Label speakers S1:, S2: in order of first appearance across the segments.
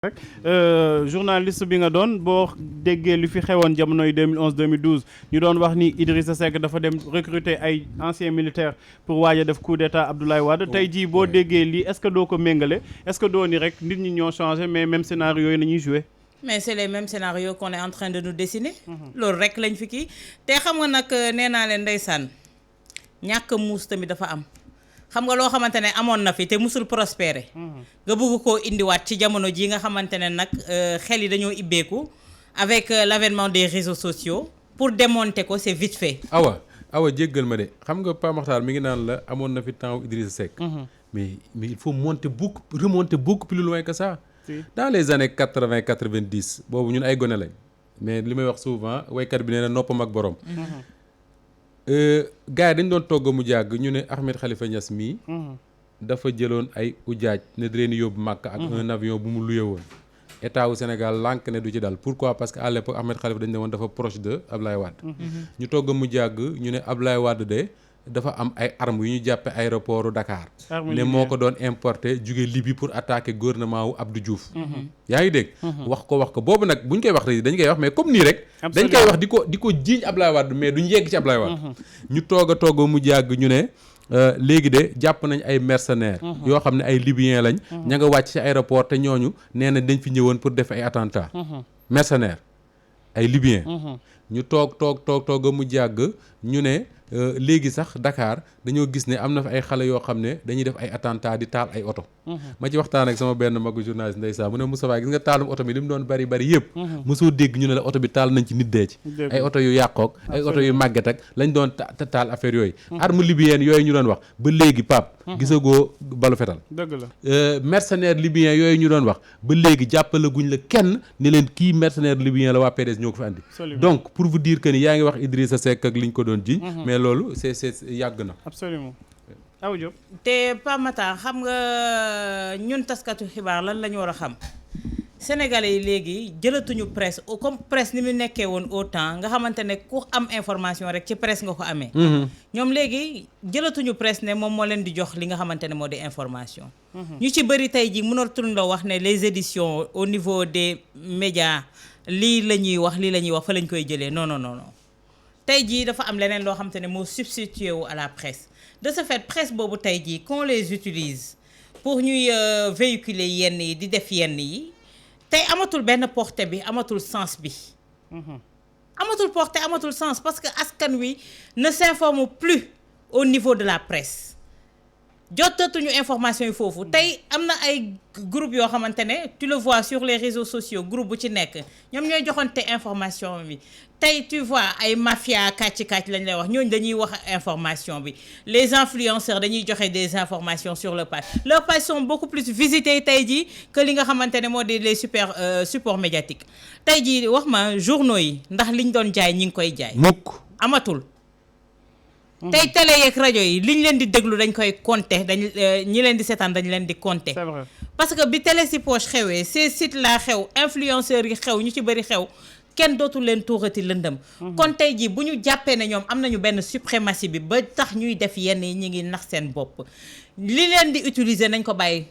S1: rek journaliste bi nga doon boo déggee li fi xewoon jamonoy 2011 2012 ñu doon wax ni Idrissa Seck dafa dem recruter ay anciens militaires pour waaj a def coup d'état Abdoulaye Wade tey jii boo déggee lii est-ce que doo ko méngale est-ce que doo ni rek nit ñi ñoo changé mais même scénario yi nañuy joué.
S2: mais c'est les mêmes scénarios qu'on est en train de nous dessiner. loolu rek lañ fi kii te xam nga nag nee naa leen ndeysaan ñàkk muus tamit dafa am. xam nga loo xamante ne amoon na fi te musul prospérer. nga bëgg koo indiwaat ci jamono ji nga xamante ne nag xel yi dañoo ibbeeku avec l'avènement des réseaux sociaux pour démonter ko c'est vite fait.
S3: awa jéggal ma de xam nga Pa Makhtar mi ngi naan la amoon na fi temps Idrissa Seck. mais il faut remonter beaucoup plus loin que ça. dans les années 80 90 boobu ñun ay gone lañ mais li may wax souvent waykat bi nee na noppam ak borom. gars yi dañ doon togg mu jàgg ñu ne Ahmed Khalifa Niass mii dafa jëloon ay ujaaj ne di leen yóbbu Makka ak un avion bu mu luye woon état wu Sénégal lànk ne du ci dal pourquoi parce que à l'époque Ahmed Khalifa dañ ne woon dafa proche de Ablaye Wade ñu togg mu jàgg ñu ne Ablaye Wade de dafa am ay armes yu ñu jàppe aéroport Dakar ne moo ko doon importé jóge Libye pour attaquer gouvernement wu Abdou Diouf yaa ngi dégg wax ko boobu nag buñ koy wax rek dañ koy wax mais comme nii rek dañ koy wax di ko jiiñ Ablaye Wade mais duñ yegg ci Ablaye Wade ñu togg mu jàgg ñu ne léegi de jàpp nañ ay mercenaires yoo xam ne ay libyens lañ ña nga wàcc ci aéroport te ñooñu nee na dañ fi ñëwoon pour def ay attentats mercenaires ay libyens ñu toog mu jàgg ñu ne léegi sax Dakar dañoo gis ne am na fa ay xale yoo xam ne dañuy def ay attentat di taal ay oto ma ci waxtaan ak sama benn magu journaliste ndeysaan mu ne Moustapha gis nga taalum oto bi li mu doon bari yëpp mosoo dégg ñu ne la oto bi taal nañ ci nit dee ci ay oto yu yàqook ay oto yu màgget ak lañ doon taal affaire yooyu arme libyenne yooyu ñu doon wax ba léegi Pape gisagoo balu fetal
S1: dëgg la
S3: mercenaire libyen yooyu ñu doon wax ba léegi jàppalaguñ la kenn ni leen kii mercenaire libyen la waa PDS ñoo ko fi andi donc pour vous dire que ni yaa ngi wax Idrissa Seck ak liñ ko doon ji mais loolu c'est yàgg na
S1: absolument aw Diop
S2: te Pa Makhtar xam nga ñun taskatu xibaar lan la ñu war a xam sénégalais yi léegi jëlatuñu presse comme presse ni mu nekkee woon au temps nga xamante ne ku am information rek ci presse nga ko amee ñoom léegi jëlatuñu presse ne moom moo leen di jox li nga xamante ne moo di information ñu ci bëri tey ji mënatuñ la wax ne les éditions au niveau des médias lii la ñuy wax fa lañ koy jëlee non tey jii dafa am leneen loo xamante ne moo substitué wu à la presse de ce fait presse boobu tey jii qu'on les utilise pour ñuy véhiculer yenn yi di def yenn yi tey amatul benn portée bi amatul sens bi amatul portée amatul sens parce que askan wi ne s'informe plus au niveau de la presse jotatuñu information yi foofu tey am na ay groupe yoo xamante ne tu le vois sur les réseaux sociaux groupe bu ci nekk ñoom ñooy joxante information bi tey tu vois ay mafia kàcc lañ lay wax ñooñu dañuy wax information bi les influenceurs dañuy joxe des informations sur leur page sont beaucoup plus visitées tey jii que li nga xamante ne moo di les supports médiatiques tey jii wax ma journaux yi ndax liñ doon jaay ñi ngi koy jaay
S3: mukk
S2: amatul tey télé yeeg rajo yi liñ leen di déglu dañ koy compter ñi leen di seetaan dañ leen di compter
S1: c'est vrai
S2: parce que bi télé si poche xewee ces sites là xew influenceurs yi xew ñu ci bëri xew kenn dootul leen tuurati lëndëm kon tey jii bu ñu jàppee ne ñoom am nañu benn suprématie bi ba tax ñuy def yenn yi ñu ngi nax seen bopp li leen di utiliser nañ ko bàyyi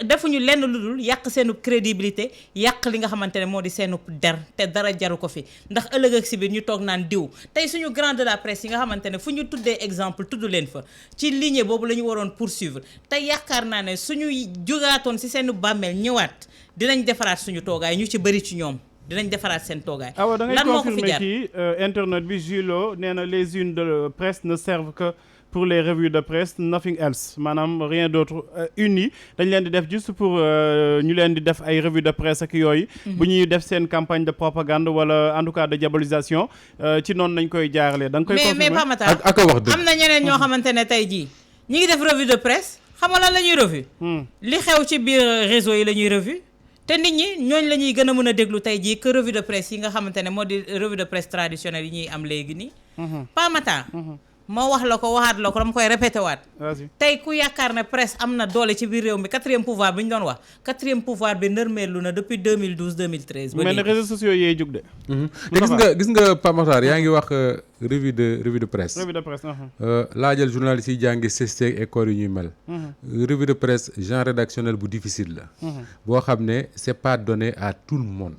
S2: defuñu lenn lu dul yàq seenu crédibilité yàq li nga xamante ne moo di seenu der te dara jaru ko fi ndax ëllëg ak si biir ñu toog naan diw tey suñu grand de la presse yi nga xamante ne fu ñu tuddee exemple tudd leen fa ci lignée boobu la ñu waroon poursuivre te yaakaar naa ne suñu jugaatoon si seenu bàmmeel ñëwaat dinañ defaraat suñu toogaay ñu ci bëri ci ñoom dinañ defaraat seen toogaay.
S1: lan moo ko fi jar kii internet bi Julo nee na les unes de presse ne servent que pour les revues de presse nothing else maanaam rien d'autre une yi dañ leen di def juste pour ñu leen di def ay revues de presse ak yooyu. bu ñuy def seen campagne de propagande wala en tout cas de diabolisation ci noonu nañ koy jaarale. da nga koy confirmer
S2: mais Pa Makhtar
S3: ak wax dëgg
S2: am na ñeneen ñoo xamante ne tey jii ñi ngi def revue de presse xam nga lan la ñuy revue. li xew ci biir réseau yi la ñuy revue. te nit ñi ñooñ la ñuy gën a mën a déglu tey jii que revue de presse yi nga xamante ne moo di revue de presse traditionnelle yi ñuy am léegi nii. Pa Makhtar moo wax la ko waxaat la ko dama koy répété waat. tey ku yaakaar ne presse am na doole ci biir réew mi quatrième pouvoir bi ñu doon wax quatrième pouvoir bi nërmeelu na depuis 2012 2013. ba léegi
S1: mais les réseaux sociaux yee jug de.
S3: te gis nga Pa Makhtar yaa ngi wax revue de presse.
S1: revue de presse.
S3: laajal journaliste yi jàngi CESTI école yi ñuy mel. revue de presse genre rédactionnel bu difficile la. boo xam ne c'est pas donné à tout le monde.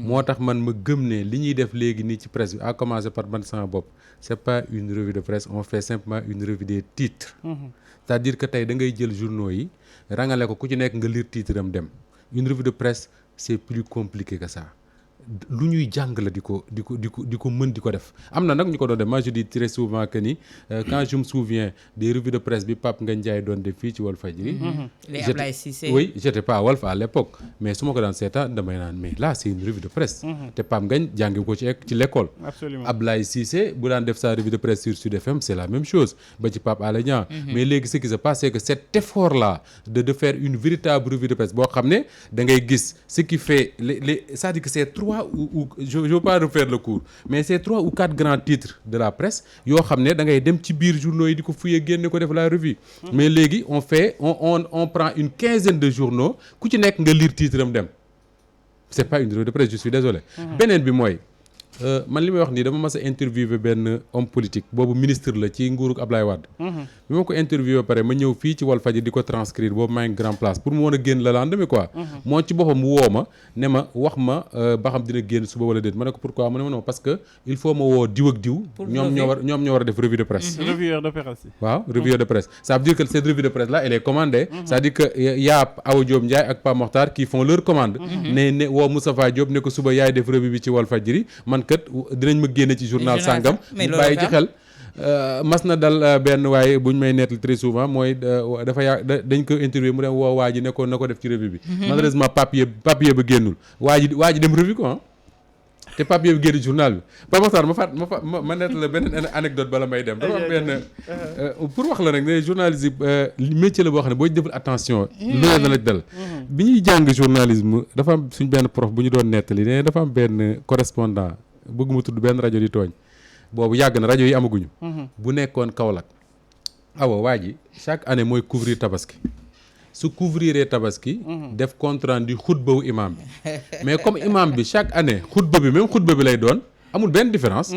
S3: moo tax man ma gëm ne li ñuy def léegi nii ci presse bi à commencer par man sama bopp c'est pas une revue de presse on fait simplement une revue des titres. c'est-à-dire que tey da ngay jël journaux yi rangale ko ku ci nekk nga lire titre am dem une revue de presse c'est plus compliqué que ça. lu ñuy jàng la di ko mën di ko def am na nag ñu ko doon def moi je dis très souvent que ni quand je me souviens des revues de presse bi Pape Ngagne Ndiaye doon def fii ci Walfadjri.
S2: les Ablaye Cissé
S3: oui j'étais pas à Walf à l'époque mais su ma ko daan seetaan damay naan mais là c'est une revue de presse. te Pape Ngagne jàngi ko ci l'école.
S1: absolument
S3: Ablaye Cissé bu daan def sa revue de presse sur Sud FM c'est la même chose ba ci Pape Alé Niang. mais léegi ce qui se passe c'est que cet effort là de faire une véritable revue de presse boo xam ne da ngay gis ce qui fait c'est-à-dire que c'est je veux pas refaire le cours mais c'est 3 ou 4 grands titres de la presse yoo xam ne da ngay dem ci biir journaux yi di ko fouiller génne ko def la revue. mais léegi on prend une quinzaine de journaux ku ci nekk nga lire titre am dem c'est pas une revue de presse je suis désolé. beneen bi mooy man li may wax nii dama mas a interviewé benn homme politique boobu ministre la ci nguurug Ablaye Wade. bi ma ko interviewé ba pare ma ñëw fii ci Walfadjri di ko transcrire boobu maa ngi grand place pour mu mën a génn le lendemain quoi. moo ci boppam mu woo ma ne ma wax ma ba xam dina génn suba wala déet ma ne ko pourquoi mu ne ma non parce que il faut ma woo diw ak diw. ñoom ñoo war a def revue de presse.
S1: revueur de presse.
S3: waaw revueur de presse ça veut dire que cette revue de presse là elle est commandée. c'est-à-dire que y a Awa Diop Ndiaye ak Pape Mokhtar qui font leur commande. ne woo Moustapha Diop ne ko suba yaay def revue bi ci Walfadjri man kat dinañ ma génne ci journal sangam ñu bàyyi ci xel mas na dal benn waaye buñ may nettali très souvent mooy dafa dañ ko interview mu dem woo waa ji ne ko na ko def ci revue bi malheureusement papier ba génnul waa ji dem revue ko te papier bi génn journal bi Pape Mokhtar ma nettali beneen anecdote bala may dem dafa am benn pour wax la rek ne journalisme métier la boo xam ne boo deful attention lu ne la dal bi ñuy jàng journalisme dafa am suñ benn prof bu ñu doon nettali ne dafa am benn correspondant bëgguma tudd benn rajo di tooñ boobu yàgg na rajo yi amaguñu. bu nekkoon Kaolack waa ji chaque année mooy couvrir tabaski su couvriree tabaski. def compte rendu xutba wu imam bi mais comme imam bi chaque année xutba bi même xutba bi lay doon amul benn différence.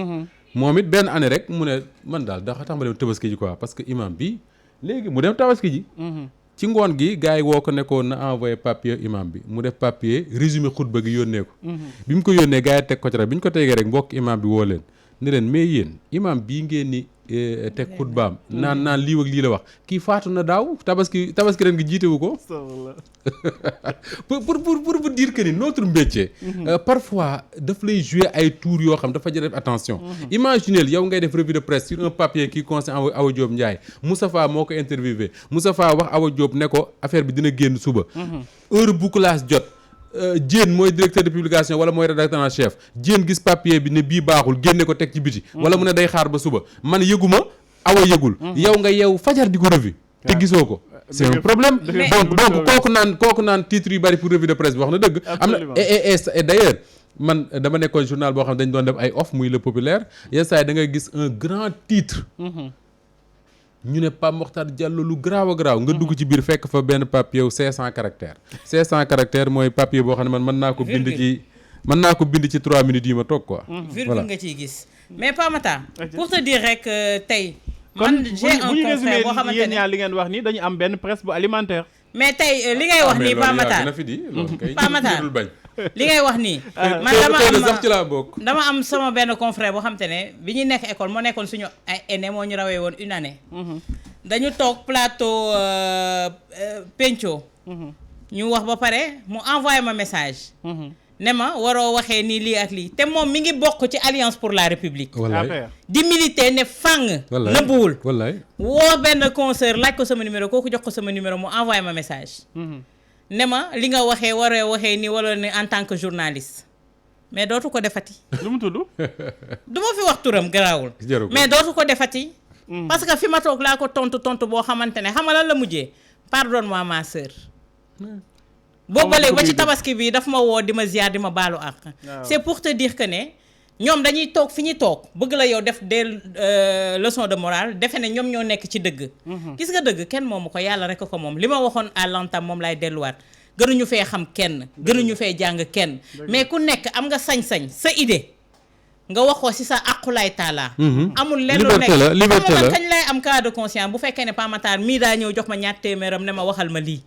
S3: moom it benn année rek mu ne man daal dafa tax ma dem tabaski ji quoi parce que imam bi léegi mu dem tabaski ji. ci ngoon gi gars yi woo ko nekkoon na envoyé papier imam bi mu def papier résumé xutba gi yónnee ko. bi mu ko yónnee gars yi teg ko ci rek bi ñu ko tegee rek mbokk imam bi woo leen ne leen mais yéen imam bii ngeen ni teg xutbaam naan lii ak lii la wax kii faatu na daaw tabaski ren gi jiitewu ko. pour vous dire que ni notre métier. Parfois daf lay jouer ay tours yoo xam dafa jar def attention. Imaginez yow ngay def revue de presse sur un papier qui concerne Awa Diop Ndiaye Moustapha moo ko interviewé Moustapha wax Awa Diop ne ko affaire bi dina génn suba. heure bouclage jot. Diène mooy directeur de publication wala mooy rédacteur en chef Diène gis papier bi ne bii baaxul génne ko teg ci biti. wala mu ne day xaar ba suba man yëguma Awa yëgul. yow nga yeewu fajar di ko revue. te gisoo ko. c'est un problème. donc kooku naan titre yu bari pour revue de presse bi wax na dëgg. am na et d'ailleurs man dama nekkoon journal boo xam ne dañ doon def ay off muy Le Populaire yenn saa yi da ngay gis un grand titre. ñu ne Pape Mokhtar Diallo lu garaaw a garaaw nga dugg ci biir fekk fa benn papier wu 500 caractères 500 caractères mooy papier boo xam ne man mën naa ko bind ci 3 minutes yi ma toog quoi.
S2: virgule nga ciy gis mais Pape Makhtar pour te dire rek tey. man j'ai un confrère boo xamante ne
S1: yéen ñaar li ngeen wax nii dañu am benn presse bu alimentaire.
S2: mais tey li ngay wax nii Pape Makhtar Pape Makhtar li ngay wax nii. man dama am sama benn confrère boo xamante ne bi ñuy nekk école moo nekkoon suñu ay aîné moo ñu rawee woon une année. dañu toog plateau penco. ñu wax ba pare mu envoyé ma message. ne ma waroo waxee nii lii ak lii te moom mi ngi bokk ci Alliance pour la République. di militer ne fang. nëbbuwul woo benn concert laaj ko sama numéro kooku jox ko sama numéro mu envoyé ma message. ne ma li nga waroo waxee nii wala ne en tant que journaliste mais dootu ko defati.
S1: lu mu tudd.
S2: du ma fi wax turam garaawul. mais dootu ko defati. parce que fi ma toog laa ko tontu boo xamante ne xam nga lan la mujjee pardonne-moi ma sœur. boobu ba léegi ba ci tabaski bi daf ma woo di ma ziar di ma baalu àq. c'est pour te dire que ne ñoom dañuy toog fi ñu toog bëgg la yow def des leçons de morale defe ne ñoom ñoo nekk ci dëgg. gis nga dëgg kenn moomu ko yàlla rek ko moom li ma waxoon à l'entame moom laay delluwaat gënuñu fee xam kenn gënuñu fee jàng kenn mais ku nekk am nga sañ-sañ sa idée nga wax ko ci sa aqulaay taala amul lenn lu
S3: liberté la liberté la
S2: kañ lay am cas de conscience bu fekkee ne Pa Matar mii daa ñëw jox ma ñaar téeméeram ne ma waxal ma lii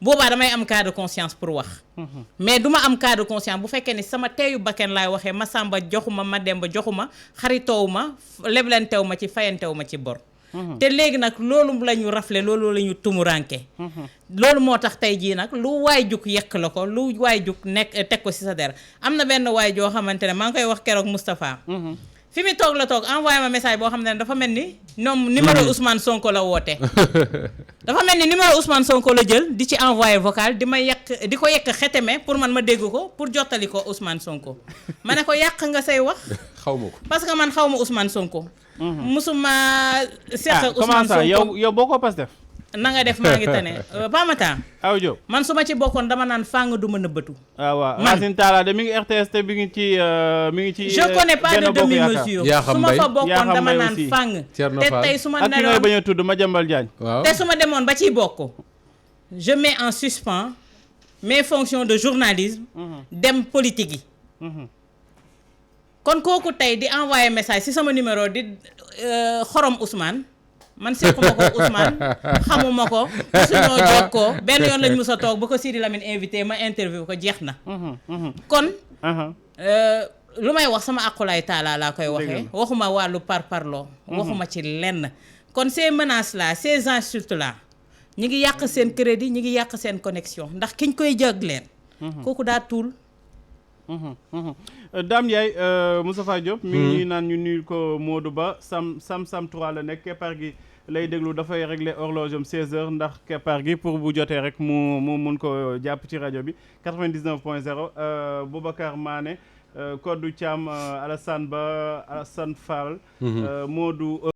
S2: boobaa damay am cas de conscience pour wax mais du ma am cas de conscience bu fekkee ne sama teeyu bakken laay waxee ma sàmba joxuma ma demba joxuma xaritoowu ma leblentew ma ci fayantew ma ci bor te léegi nag loolu la ñu rafle loolu la ñu tumuranke loolu moo tax tey jii nag lu waay jug yekk la ko lu waay jug nekk teg ko ci sa der am na benn waay joo xamante ne maa ngi koy wax keroog Moustapha fi mu toog la toog envoyé ma message boo xam ne dafa mel ni ñoom numéro Ousmane Sonko la woote dafa mel ni numéro Ousmane Sonko la jël di ci envoyé vocal di ma yekk di ko yekk xeteme pour man ma dégg ko pour jottali ko Ousmane Sonko ma ne ko yàq nga say wax
S3: xaw ma ko
S2: parce que man xaw ma Ousmane Sonko musuma seq Ousmane
S1: comment ça
S2: Sonko
S1: yow boo ko Pastef
S2: na nga def maa ngi tane Pa Matar
S1: aw Diop
S2: man su ma ci bokkoon dama naan fàng du ma nëbbatu
S1: waaw Racine Talla de mi ngi RTS te mi ngi ci
S2: je connais pas de demi-mesure su ma fa bokkoon dama naan fàng te tey su ma
S1: ak ki ngay bañ a tudd Madiambal Diagne
S3: waaw
S2: te su ma demoon ba ciy bokk je mets en suspens mes fonctions de journalisme dem politique yi kon kooku tey di envoyer message ci sama numéro di xorom Ousmane man sequma ko Ousmane xamuma ko suñoo jokkoo benn yoon lañ mës a toog ba ko Sidi Lamine invité ma interview ko jeex na kon lu may wax sama aqulaay taala laa koy waxee waxuma wàllu parparloo waxuma ci lenn kon ces menaces là ces insultes là ñi ngi yàq seen crédit ñi ngi yàq seen connexion ndax kiñ koy jëg leen kooku daa tuul
S1: Dame Ndiaye Moustapha Diop mi ngi naan ñu nuyul ko Modou Ba sam 3 la nekk keppaar gi lay déglu dafay régler horloge am 16h ndax keppaar gi pour bu jotee rek mu mun ko jàpp ci rajo bi 99.0 Boubacar Mané Kodou Thiam Alassane Ba Alassane Fall Modou